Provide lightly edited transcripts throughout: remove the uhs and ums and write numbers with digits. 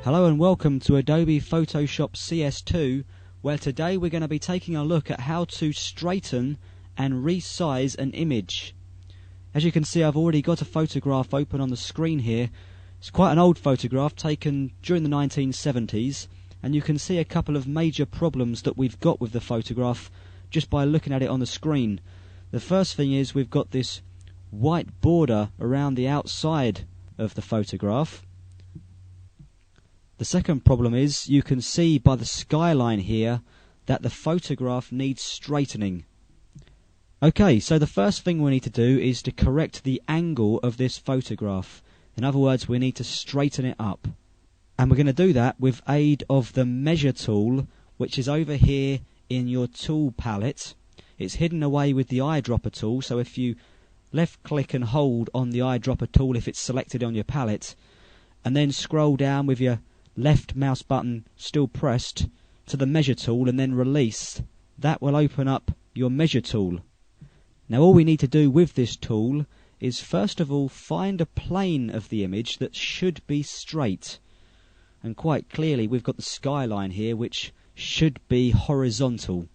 Hello and welcome to Adobe Photoshop CS2, where today we're going to be taking a look at how to straighten and resize an image. As you can see, I've already got a photograph open on the screen here. It's quite an old photograph taken during the 1970s, and you can see a couple of major problems that we've got with the photograph just by looking at it on the screen. The first thing is we've got this white border around the outside of the photograph. The second problem is you can see by the skyline here that the photograph needs straightening. Okay, so the first thing we need to do is to correct the angle of this photograph. In other words, we need to straighten it up. And we're going to do that with aid of the measure tool, which is over here in your tool palette. It's hidden away with the eyedropper tool, so if you left click and hold on the eyedropper tool if it's selected on your palette, and then scroll down with your left mouse button still pressed to the measure tool and then release, that will open up your measure tool. Now all we need to do with this tool is first of all find a plane of the image that should be straight, and quite clearly we've got the skyline here which should be horizontal.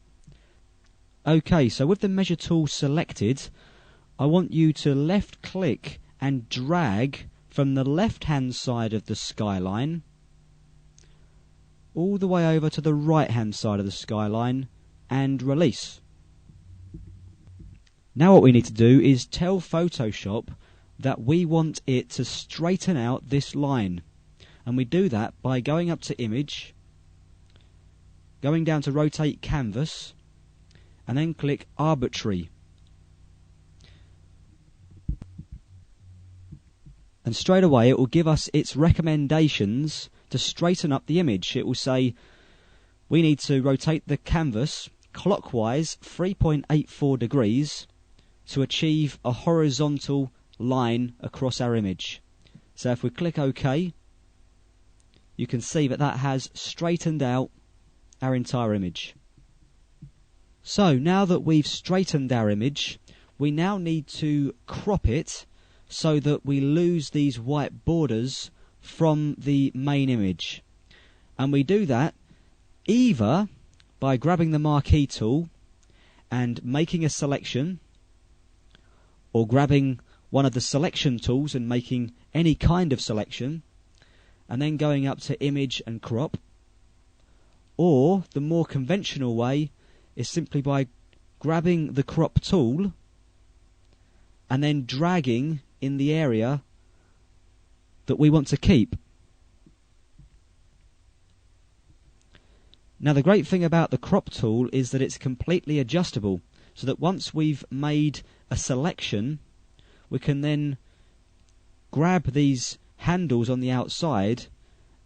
Okay, so with the measure tool selected, I want you to left click and drag from the left hand side of the skyline all the way over to the right hand side of the skyline and release. Now what we need to do is tell Photoshop that we want it to straighten out this line, and we do that by going up to Image, going down to Rotate Canvas, and then click Arbitrary. And straight away it will give us its recommendations to straighten up the image. It will say we need to rotate the canvas clockwise 3.84 degrees to achieve a horizontal line across our image. So if we click OK, you can see that that has straightened out our entire image. So now that we've straightened our image, we now need to crop it so that we lose these white borders from the main image. And we do that either by grabbing the marquee tool and making a selection, or grabbing one of the selection tools and making any kind of selection, and then going up to Image and Crop. Or the more conventional way is simply by grabbing the crop tool and then dragging in the area that we want to keep. Now the great thing about the crop tool is that it's completely adjustable, so that once we've made a selection, we can then grab these handles on the outside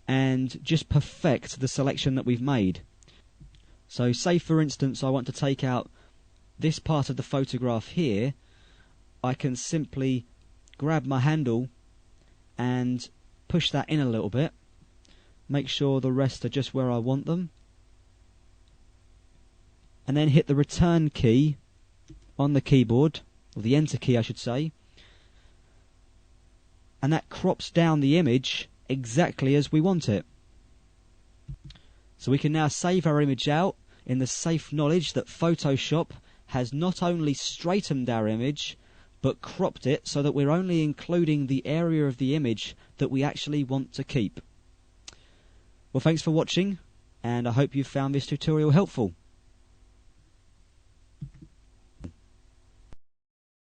and just perfect the selection that we've made. So say for instance I want to take out this part of the photograph here, I can simply grab my handle and push that in a little bit, make sure the rest are just where I want them, and then hit the return key on the keyboard, or the enter key I should say, and that crops down the image exactly as we want it. So we can now save our image out in the safe knowledge that Photoshop has not only straightened our image but cropped it so that we're only including the area of the image that we actually want to keep. Well, thanks for watching, and I hope you found this tutorial helpful.